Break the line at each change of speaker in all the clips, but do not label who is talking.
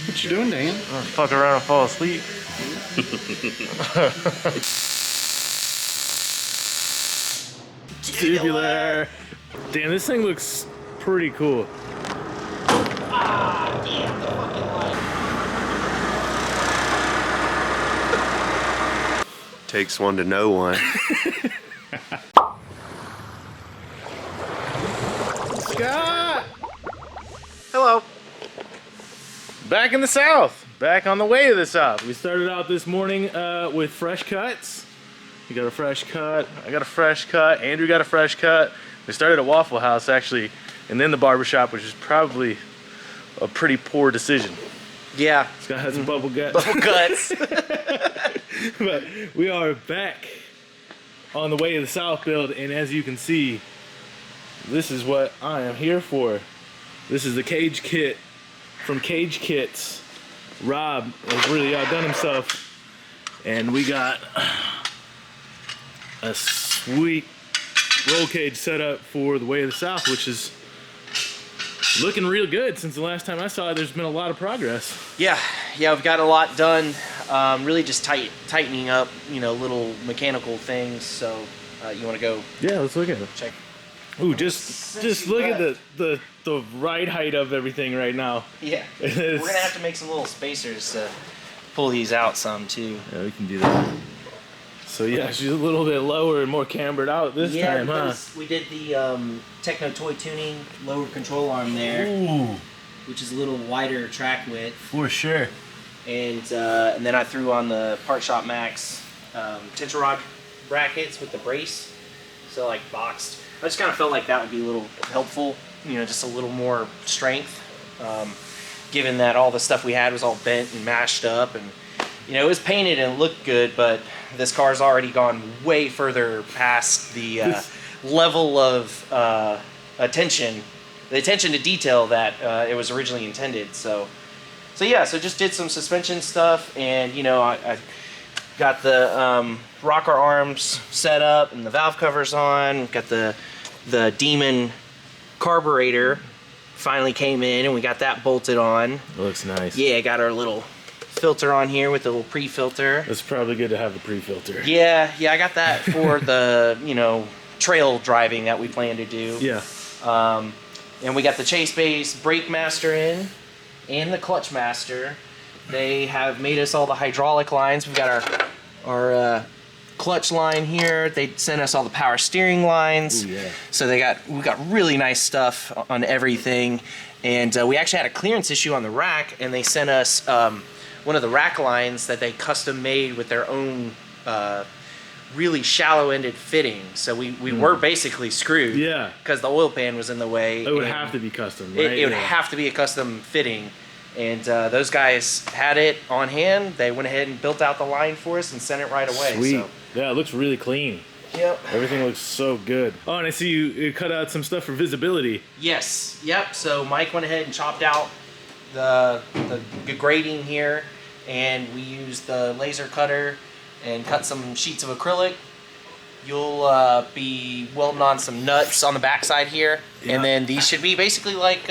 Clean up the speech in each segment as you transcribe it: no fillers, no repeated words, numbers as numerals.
What you doing, Dan?
I'm fuck around and fall asleep. Tubular. Damn, this thing looks pretty cool.
Ah, damn, the fucking light.
Takes one to know one.
Scott!
Hello.
Back in the South. Back on the way to the South. We started out this morning with fresh cuts. You got a fresh cut. I got a fresh cut. Andrew got a fresh cut. We started at Waffle House actually, and then the barbershop, which is probably a pretty poor decision.
Yeah.
Scott has some bubble guts.
Bubble guts.
But we are back on the way to the South build, and as you can see, this is what I am here for. This is the cage kit from Cage Kits. Rob has really outdone himself, and we got a sweet roll cage set up for the way of the South, which is looking real good. Since the last time I saw it, there's been a lot of progress.
Yeah, we've got a lot done. Really just tightening up, you know, little mechanical things. So you want to go?
Yeah, let's look at it.
Check.
Ooh, just look at the ride height of everything right now.
Yeah. We're gonna have to make some little spacers to pull these out some too.
Yeah, we can do that. So yeah, she's a little bit lower and more cambered out this time, huh?
We did the Techno Toy Tuning lower control arm there,
Ooh,
which is a little wider track width.
for sure.
And then I threw on the Part Shop Max tension rod brackets with the brace, so like boxed. I just kind of felt like that would be a little helpful, you know, just a little more strength, given that all the stuff we had was all bent and mashed up, and you know, it was painted and it looked good, but this car's already gone way further past the level of attention to detail that it was originally intended. So yeah, so just did some suspension stuff, and you know, I got the rocker arms set up and the valve covers on. Got the Demon carburetor finally came in, and we got that bolted on.
It looks nice.
Yeah, got our little filter on here with the little pre-filter.
It's probably good to have a pre-filter.
Yeah, I got that for the, you know, trail driving that we plan to do.
Yeah.
And we got the Chase Base brake master in, and the clutch master. They have made us all the hydraulic lines. We've got our clutch line here. They sent us all the power steering lines.
Ooh, yeah.
So we got really nice stuff on everything. And we actually had a clearance issue on the rack, and they sent us one of the rack lines that they custom made with their own really shallow-ended fitting. So we were basically screwed.
Yeah.
Because the oil pan was in the way.
It would have to be custom, right?
It would have to be a custom fitting. And those guys had it on hand. They went ahead and built out the line for us and sent it right away.
Sweet.
So.
Yeah, it looks really clean.
Yep.
Everything looks so good. Oh, and I see you cut out some stuff for visibility.
Yes. Yep. So Mike went ahead and chopped out the grating here, and we used the laser cutter and cut some sheets of acrylic. You'll be welding on some nuts on the backside here, and then these should be basically like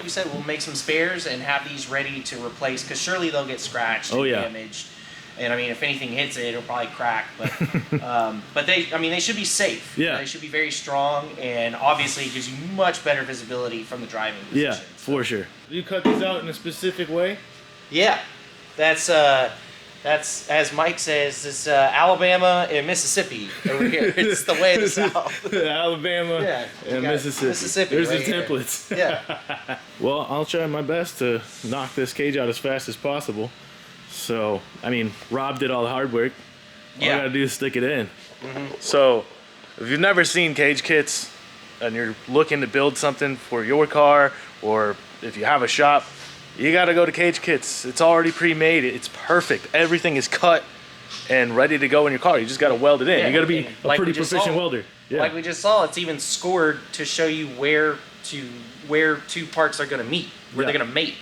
we said, we'll make some spares and have these ready to replace, because surely they'll get scratched and damaged. And I mean, if anything hits it, it'll probably crack. But they should be safe.
Yeah.
They should be very strong, and obviously it gives you much better visibility from the driving position.
Yeah, for sure. You cut these out in a specific way?
Yeah, that's as Mike says, it's Alabama and Mississippi over here. It's the way of the South.
Alabama and Mississippi. There's
right
the templates.
Here. Yeah.
Well, I'll try my best to knock this cage out as fast as possible. So, I mean, Rob did all the hard work. All I gotta do is stick it in. So, if you've never seen cage kits and you're looking to build something for your car, or if you have a shop, you gotta go to Cage Kits. It's already pre-made. It's perfect. Everything is cut and ready to go in your car. You just gotta weld it in.
Yeah,
you gotta be a pretty proficient welder. Yeah.
Like we just saw, it's even scored to show you where two parts are gonna meet, where they're gonna mate.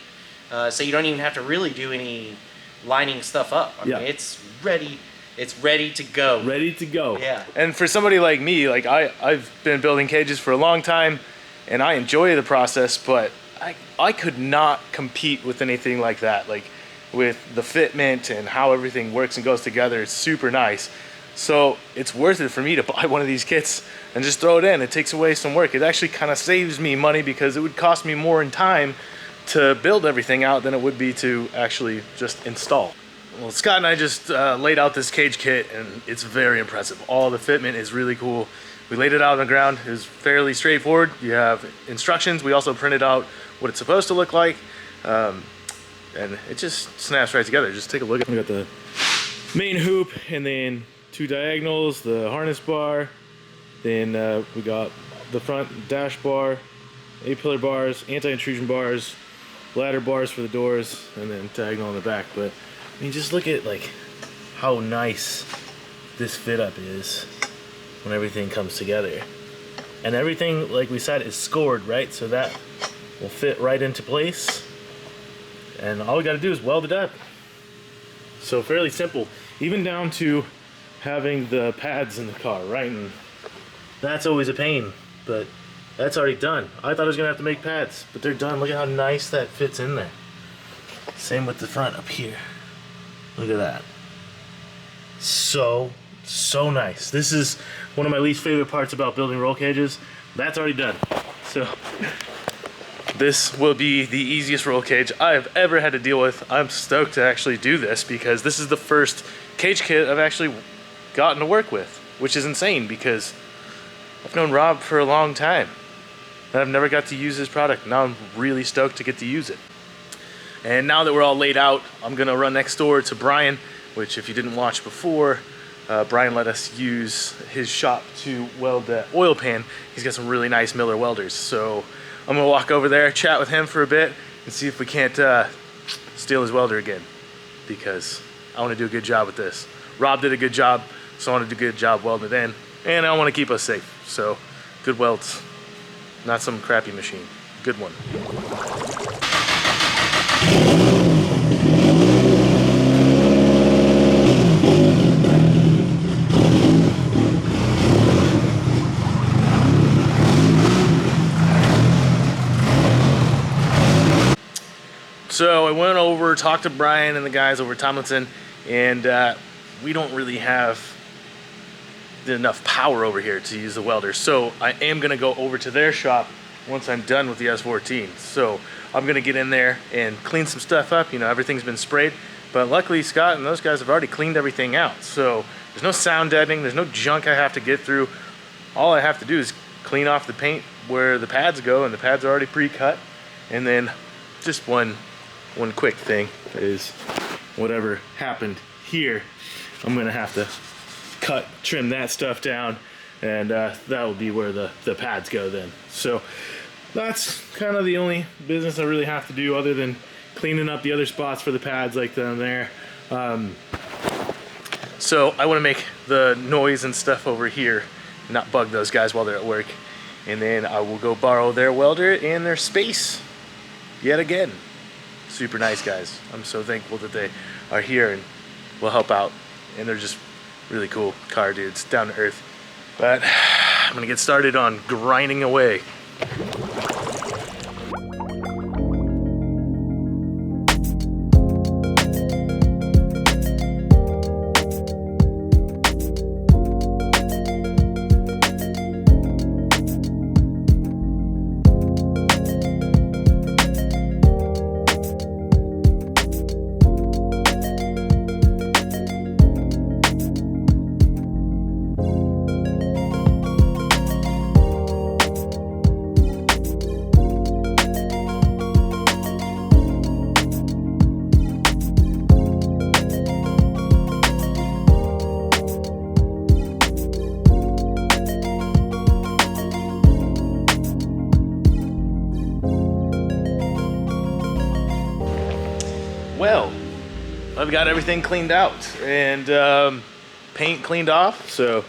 So you don't even have to really do any lining stuff up. I mean, it's ready. It's ready to go.
Ready to go.
Yeah.
And for somebody like me, like I've been building cages for a long time, and I enjoy the process, but I could not compete with anything like that. Like with the fitment and how everything works and goes together, it's super nice. So it's worth it for me to buy one of these kits and just throw it in. It takes away some work. It actually kind of saves me money because it would cost me more in time to build everything out than it would be to actually just install. Well, Scott and I just laid out this cage kit, and it's very impressive. All the fitment is really cool. We laid it out on the ground. It was fairly straightforward. You have instructions. We also printed out what it's supposed to look like, and it just snaps right together. Just take a look at it. We got the main hoop, and then 2 diagonals, the harness bar, then we got the front dash bar, A-pillar bars, anti-intrusion bars, ladder bars for the doors, and then diagonal in the back. But I mean, just look at like how nice this fit up is when everything comes together. And everything, like we said, is scored, right? So that will fit right into place. And all we gotta do is weld it up. So fairly simple, even down to having the pads in the car, right? And that's always a pain, but that's already done. I thought I was gonna have to make pads, but they're done. Look at how nice that fits in there. Same with the front up here. Look at that. So nice. This is one of my least favorite parts about building roll cages. That's already done. So this will be the easiest roll cage I've ever had to deal with. I'm stoked to actually do this because this is the first cage kit I've actually gotten to work with, which is insane because I've known Rob for a long time and I've never got to use his product. Now I'm really stoked to get to use it. And now that we're all laid out, I'm gonna run next door to Brian, which if you didn't watch before, Brian let us use his shop to weld the oil pan. He's got some really nice Miller welders. So I'm gonna walk over there, chat with him for a bit, and see if we can't steal his welder again, because I wanna do a good job with this. Rob did a good job, so I wanna do a good job welding it in, and I wanna keep us safe. So good welds, not some crappy machine, good one. So I went over, talked to Brian and the guys over at Tomlinson, and we don't really have enough power over here to use the welder. So I am gonna go over to their shop once I'm done with the S14. So I'm gonna get in there and clean some stuff up. You know, everything's been sprayed, but luckily Scott and those guys have already cleaned everything out. So there's no sound deadening, there's no junk I have to get through. All I have to do is clean off the paint where the pads go, and the pads are already pre-cut. And then just one quick thing is whatever happened here, I'm gonna have to trim that stuff down, and that will be where the pads go then. So that's kind of the only business I really have to do other than cleaning up the other spots for the pads like down there. So I want to make the noise and stuff over here, not bug those guys while they're at work. And then I will go borrow their welder and their space yet again. Super nice guys. I'm so thankful that they are here and will help out. And they're just really cool car dudes, down to earth. But I'm gonna get started on grinding away. Well, I've got everything cleaned out and paint cleaned off. So,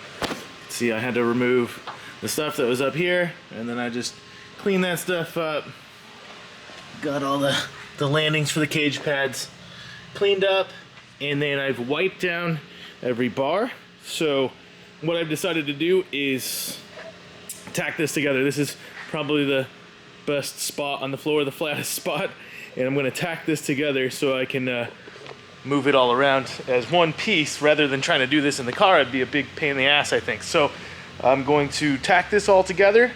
see, I had to remove the stuff that was up here, and then I just cleaned that stuff up. Got all the landings for the cage pads cleaned up, and then I've wiped down every bar. So, what I've decided to do is tack this together. This is probably the best spot on the floor, the flattest spot, and I'm gonna tack this together so I can move it all around as one piece rather than trying to do this in the car. It'd be a big pain in the ass, I think. So I'm going to tack this all together,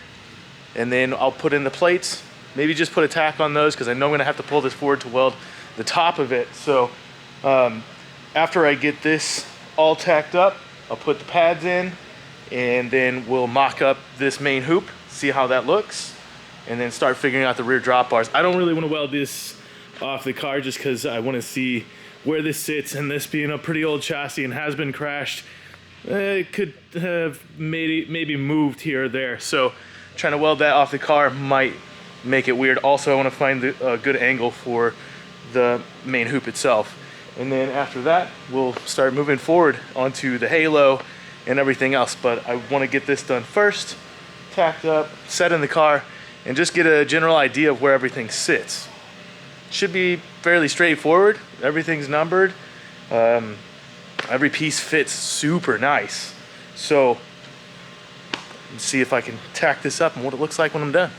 and then I'll put in the plates. Maybe just put a tack on those because I know I'm gonna have to pull this forward to weld the top of it. So after I get this all tacked up, I'll put the pads in, and then we'll mock up this main hoop, see how that looks, and then start figuring out the rear drop bars. I don't really want to weld this off the car just because I want to see where this sits, and this being a pretty old chassis and has been crashed, it could have maybe moved here or there. So trying to weld that off the car might make it weird. Also, I want to find a good angle for the main hoop itself. And then after that, we'll start moving forward onto the halo and everything else. But I want to get this done first, tacked up, set in the car, and just get a general idea of where everything sits. Should be fairly straightforward. Everything's numbered. Every piece fits super nice. So let's see if I can tack this up and what it looks like when I'm done.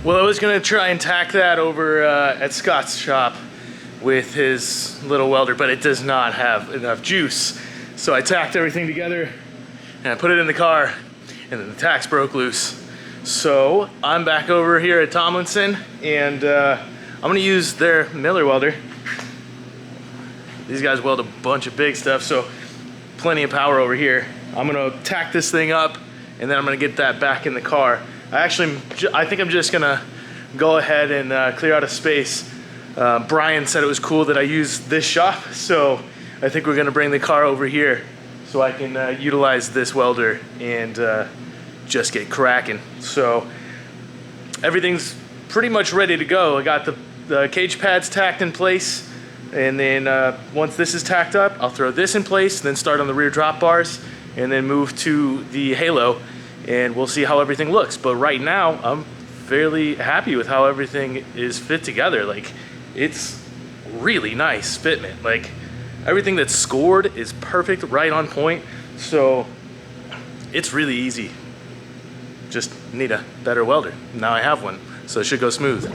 Well, I was gonna try and tack that over at Scott's shop with his little welder, but it does not have enough juice. So I tacked everything together and I put it in the car, and then the tacks broke loose. So I'm back over here at Tomlinson, and I'm gonna use their Miller welder. These guys weld a bunch of big stuff, so plenty of power over here. I'm gonna tack this thing up, and then I'm gonna get that back in the car. I think I'm just gonna go ahead and clear out a space. Brian said it was cool that I used this shop, so I think we're gonna bring the car over here so I can utilize this welder and just get cracking. So everything's pretty much ready to go. I got the cage pads tacked in place, and then once this is tacked up, I'll throw this in place, then start on the rear drop bars, and then move to the halo, and we'll see how everything looks. But right now, I'm fairly happy with how everything is fit together. Like, it's really nice fitment. Like, everything that's scored is perfect, right on point. So it's really easy. Just need a better welder. Now I have one, so it should go smooth.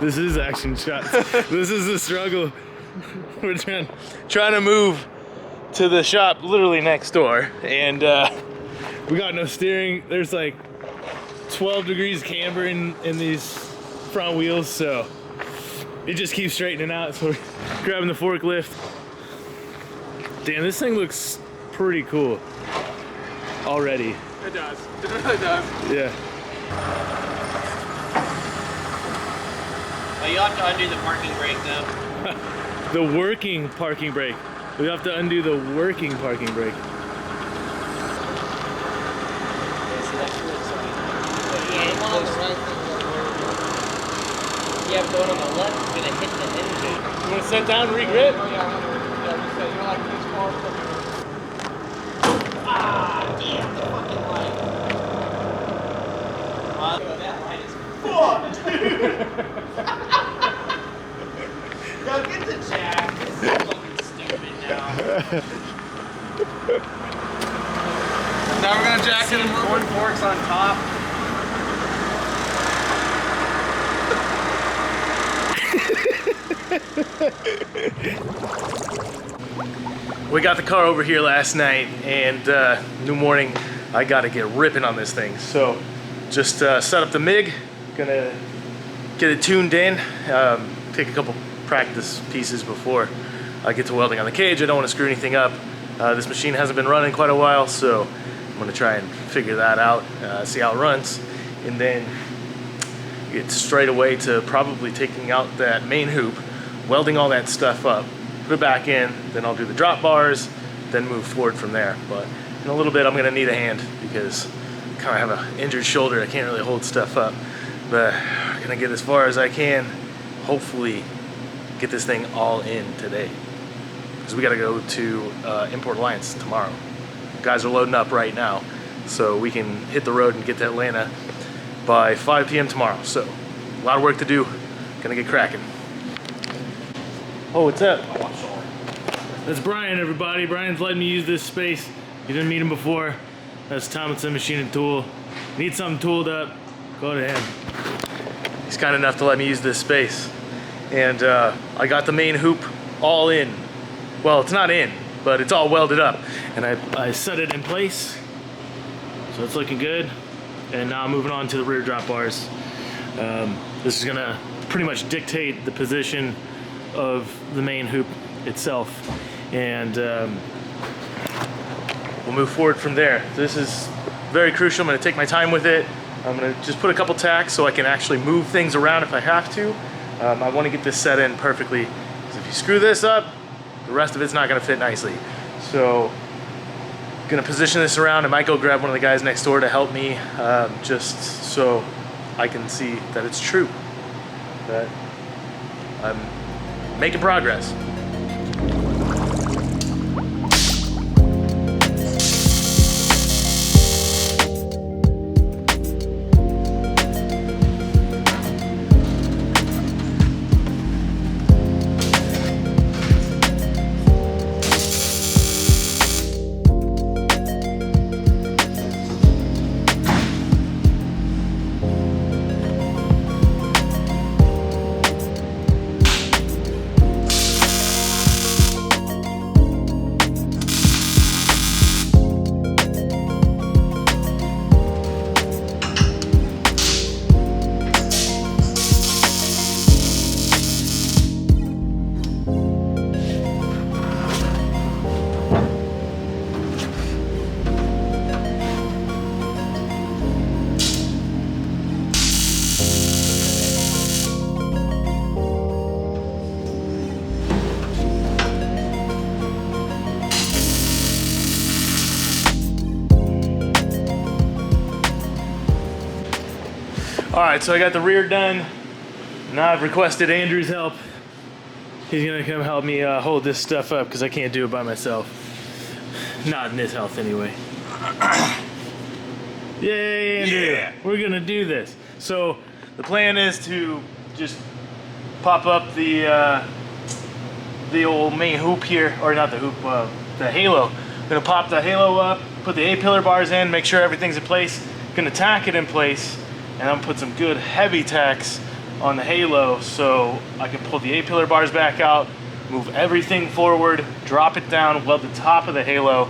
This is action shots. This is the struggle. We're trying to move to the shop literally next door, and we got no steering. There's like 12 degrees camber in these front wheels, so it just keeps straightening out. So we're grabbing the forklift. Damn, this thing looks pretty cool already.
It does. It really does.
Yeah.
Well, you have to undo the parking brake though.
The working parking brake. We have to undo the working parking brake.
Yeah, going on the left is gonna hit the engine.
You want to set down and re-grip?
Ah, damn, the fucking light. That light is fucked, dude. Now get the jack. This is fucking stupid now.
Now we're gonna jack it and
Corn forks on top.
We got the car over here last night, and new morning, I gotta get ripping on this thing. So just set up the MIG, gonna get it tuned in, take a couple practice pieces before I get to welding on the cage. I don't want to screw anything up. This machine hasn't been running quite a while, so I'm gonna try and figure that out, see how it runs, and then get straight away to probably taking out that main hoop, welding all that stuff up, put it back in, then I'll do the drop bars, then move forward from there. But in a little bit I'm gonna need a hand because I kind of have an injured shoulder. I can't really hold stuff up, but I'm gonna get as far as I can, hopefully get this thing all in today, because we gotta go to Import Alliance tomorrow. Guys are loading up right now, so we can hit the road and get to Atlanta by 5 p.m. tomorrow. So a lot of work to do, gonna get cracking. Oh, what's up? That's Brian, everybody. Brian's letting me use this space. You didn't meet him before. That's Tomlinson Machine and Tool. Need something tooled up, go to him. He's kind enough to let me use this space. And I got the main hoop all in. Well, it's not in, but it's all welded up. And I set it in place, so it's looking good. And now I'm moving on to the rear drop bars. This is gonna pretty much dictate the position of the main hoop itself. And we'll move forward from there. This is very crucial. I'm gonna take my time with it. I'm gonna just put a couple tacks so I can actually move things around if I have to. I wanna get this set in perfectly, because if you screw this up, the rest of it's not gonna fit nicely. So, gonna position this around. I might go grab one of the guys next door to help me, just so I can see that it's true, that I'm making progress. All right, so I got the rear done. Now I've requested Andrew's help. He's gonna come help me hold this stuff up because I can't do it by myself. Not in this health anyway. Yay, Andrew. Yeah. We're gonna do this. So the plan is to just pop up the old main hoop here, or not the hoop, the halo. I'm gonna pop the halo up, put the A-pillar bars in, make sure everything's in place. Gonna tack it in place, and I'm gonna put some good heavy tacks on the halo so I can pull the A-pillar bars back out, move everything forward, drop it down, weld the top of the halo,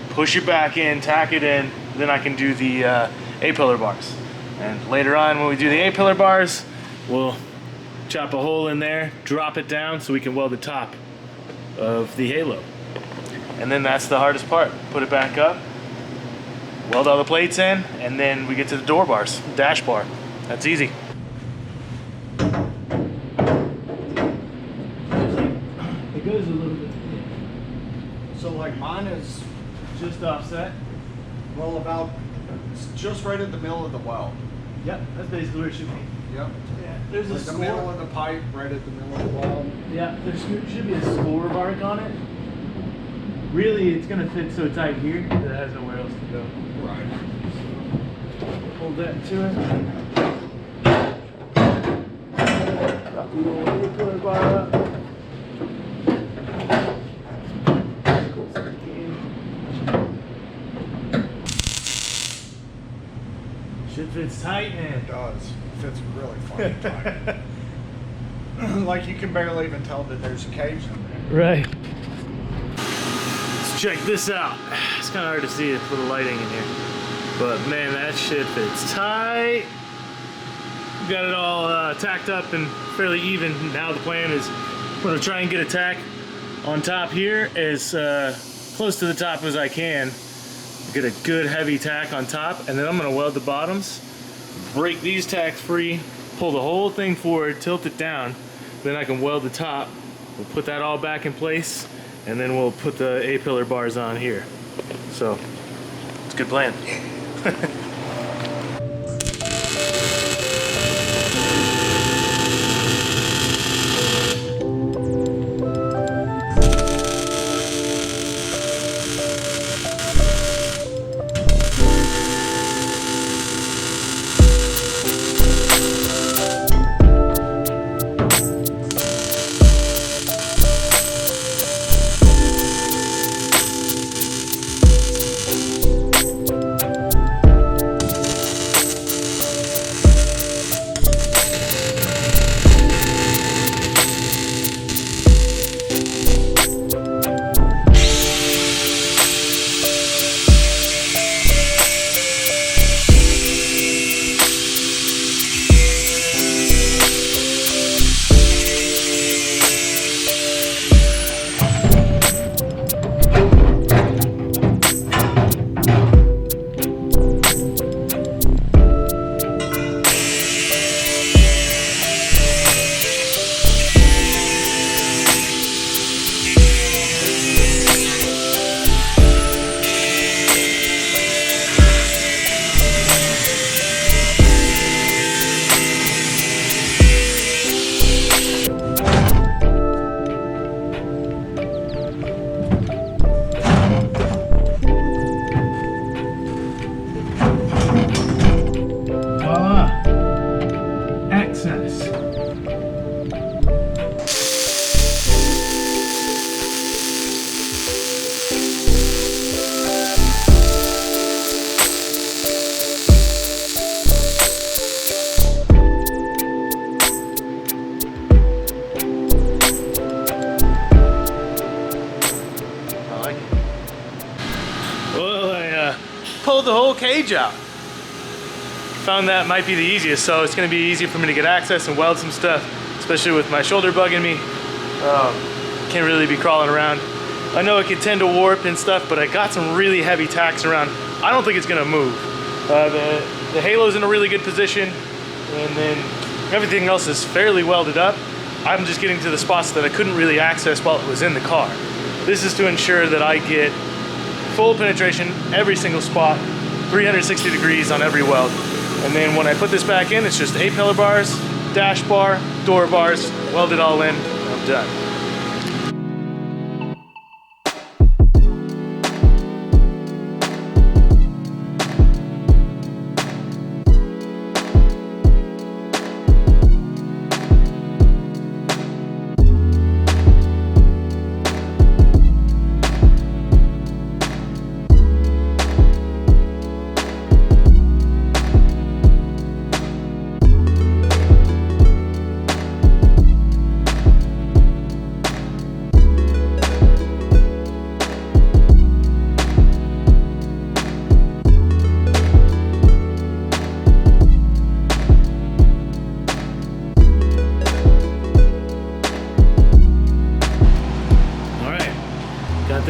push it back in, tack it in, then I can do the A-pillar bars. And later on when we do the A-pillar bars, we'll chop a hole in there, drop it down so we can weld the top of the halo. And then that's the hardest part. Put it back up, weld all the plates in, and then we get to the door bars, dash bar. That's easy. It goes a little bit.
So like mine is,
Just offset.
well, about, it's just right in the middle of the weld.
Yep, that's basically where it should be.
Yep.
Yeah, there's a
Like the middle
score.
of the pipe, right at the middle of the weld.
Yeah, there should be a score mark on it. Really, it's gonna fit so tight here that it has nowhere else to go.
Right.
Hold that to it. Drop the little A-pillar bar up. Shit fits tight, man.
It does. Fits really fucking tight. Like you can barely even tell that there's a cage in there.
Right. Let's check this out. It's kind of hard to see with the lighting in here. But man, that shit fits tight. Got it all tacked up and fairly even. Now the plan is I'm gonna try and get a tack on top here as close to the top as I can. Get a good heavy tack on top, and then I'm gonna weld the bottoms, break these tacks free, pull the whole thing forward, tilt it down, then I can weld the top. We'll put that all back in place, and then we'll put the A-pillar bars on here. So, it's a good plan. Pulled the whole cage out. Found that might be the easiest, so it's gonna be easy for me to get access and weld some stuff, especially with my shoulder bugging me. Can't really be crawling around. I know it could tend to warp and stuff, but I got some really heavy tacks around. I don't think it's gonna move. The halo's in a really good position, and then everything else is fairly welded up. I'm just getting to the spots that I couldn't really access while it was in the car. This is to ensure that I get full penetration every single spot, 360 degrees on every weld. And then when I put this back in, it's just A-pillar bars, dash bar, door bars, weld it all in, I'm done.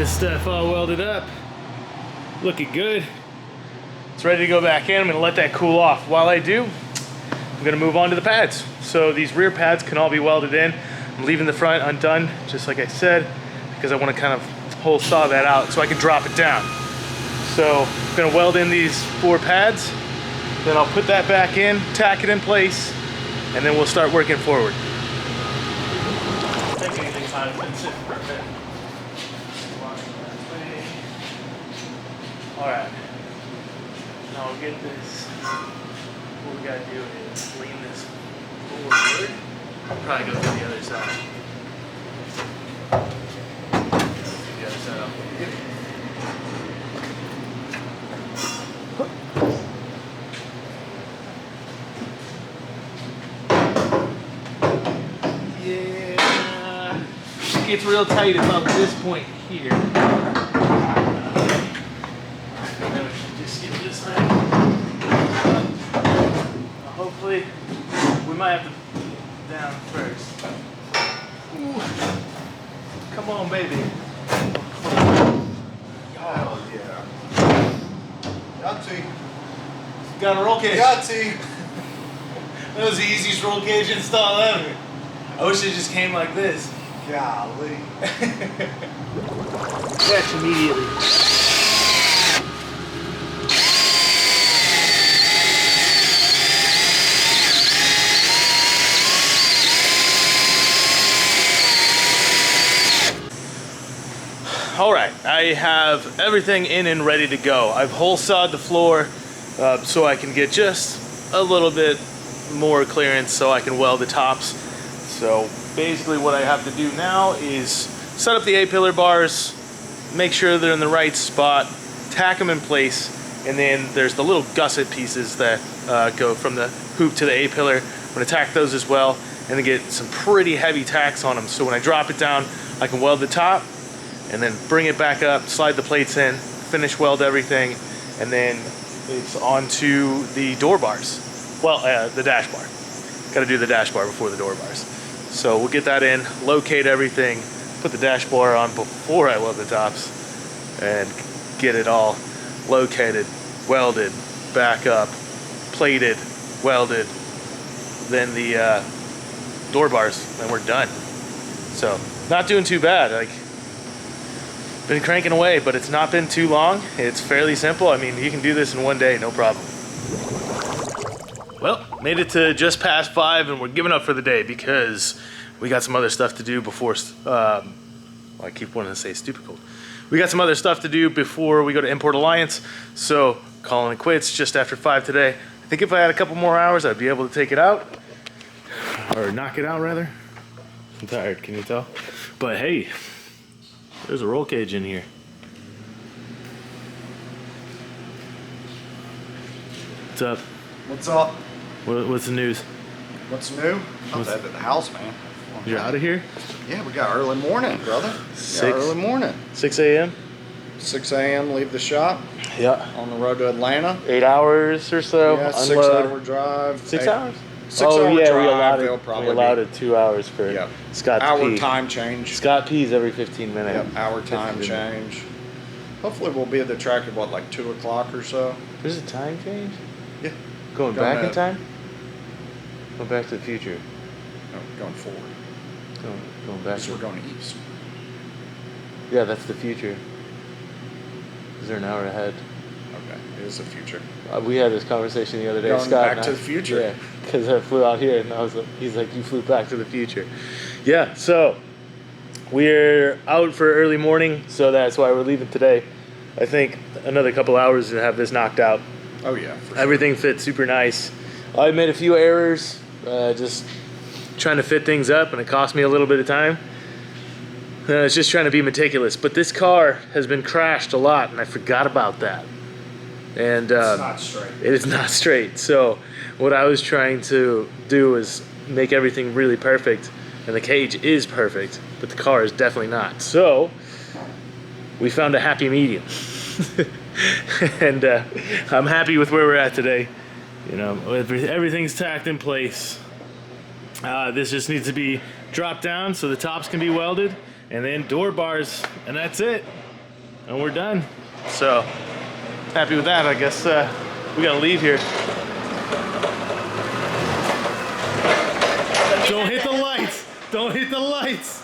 this stuff all welded up. Looking good. It's ready to go back in. I'm gonna let that cool off. While I do, I'm gonna move on to the pads. So these rear pads can all be welded in. I'm leaving the front undone, just like I said, because I wanna kind of hole saw that out so I can drop it down. So I'm gonna weld in these 4 pads, then I'll put that back in, tack it in place, and then we'll start working forward. All right, now we'll get this. What we gotta do is lean this forward. I'll probably go to the other side. The other side up here. Yeah, it gets real tight about this point here. Hopefully, we might have to down first. Ooh. Come on, baby.
Oh, yeah. Yahtzee.
Got a roll cage.
Yahtzee.
That was the easiest roll cage install ever. I wish it just came like this.
Golly.
Catch immediately. All right, I have everything in and ready to go. I've hole sawed the floor so I can get just a little bit more clearance so I can weld the tops. So basically what I have to do now is set up the A-pillar bars, make sure they're in the right spot, tack them in place, and then there's the little gusset pieces that go from the hoop to the A-pillar. I'm gonna tack those as well and then get some pretty heavy tacks on them. So when I drop it down, I can weld the top and then bring it back up, slide the plates in, finish weld everything, and then it's onto the door bars. Well, the dash bar. Gotta do the dash bar before the door bars. So we'll get that in, locate everything, put the dash bar on before I weld the tops, and get it all located, welded, back up, plated, welded, then the door bars, and we're done. So not doing too bad. Like, been cranking away, but it's not been too long. It's fairly simple. I mean, you can do this in one day, no problem. Well, made it to just past 5 and we're giving up for the day because we got some other stuff to do before, well, I keep wanting to say stupid cold. We got some other stuff to do before we go to Import Alliance, so calling it quits just after 5 today. I think if I had a couple more hours, I'd be able to take it out. Or knock it out, rather. I'm tired, can you tell? But hey, there's a roll cage in here. What's up?
What's up?
What's the news?
What's new? I'm at the house, man.
You're out of here?
Yeah, we got early morning, brother. Early morning.
6 a.m.?
6 a.m. leave the shop.
Yeah.
On the road to Atlanta.
8 hours or so.
Yeah,
unload.
6-hour drive.
6 hours?
6-hour
yeah,
drive.
we allotted 2 hours for Scott to
hour
pee.
time change.
Scott pees every 15 minutes.
Yep, hour time change. Hopefully we'll be at the track at what, like 2 o'clock or so.
There's a time change?
Yeah.
Going back in time? Going back to the future?
No, going forward.
Going back.
So we're going east.
Yeah, that's the future. Is there an hour ahead?
Okay, it is the future.
We had this conversation the other day.
Going
Scott
back to the future.
Yeah, because I flew out here and he's like, you flew back to the future. Yeah, so we're out for early morning, so that's why we're leaving today. I think another couple hours to have this knocked out.
Oh yeah, for sure.
Everything fits super nice. I made a few errors, just trying to fit things up, and it cost me a little bit of time. It's just trying to be meticulous, but this car has been crashed a lot, and I forgot about that. And
it's not straight.
It is not straight. So what I was trying to do is make everything really perfect, and the cage is perfect, but the car is definitely not. So we found a happy medium. And I'm happy with where we're at today. You know, everything's tacked in place. This just needs to be dropped down so the tops can be welded, and then door bars, and that's it. and we're done. So happy with that. I guess we gotta leave here. Don't hit the lights. Don't hit the lights.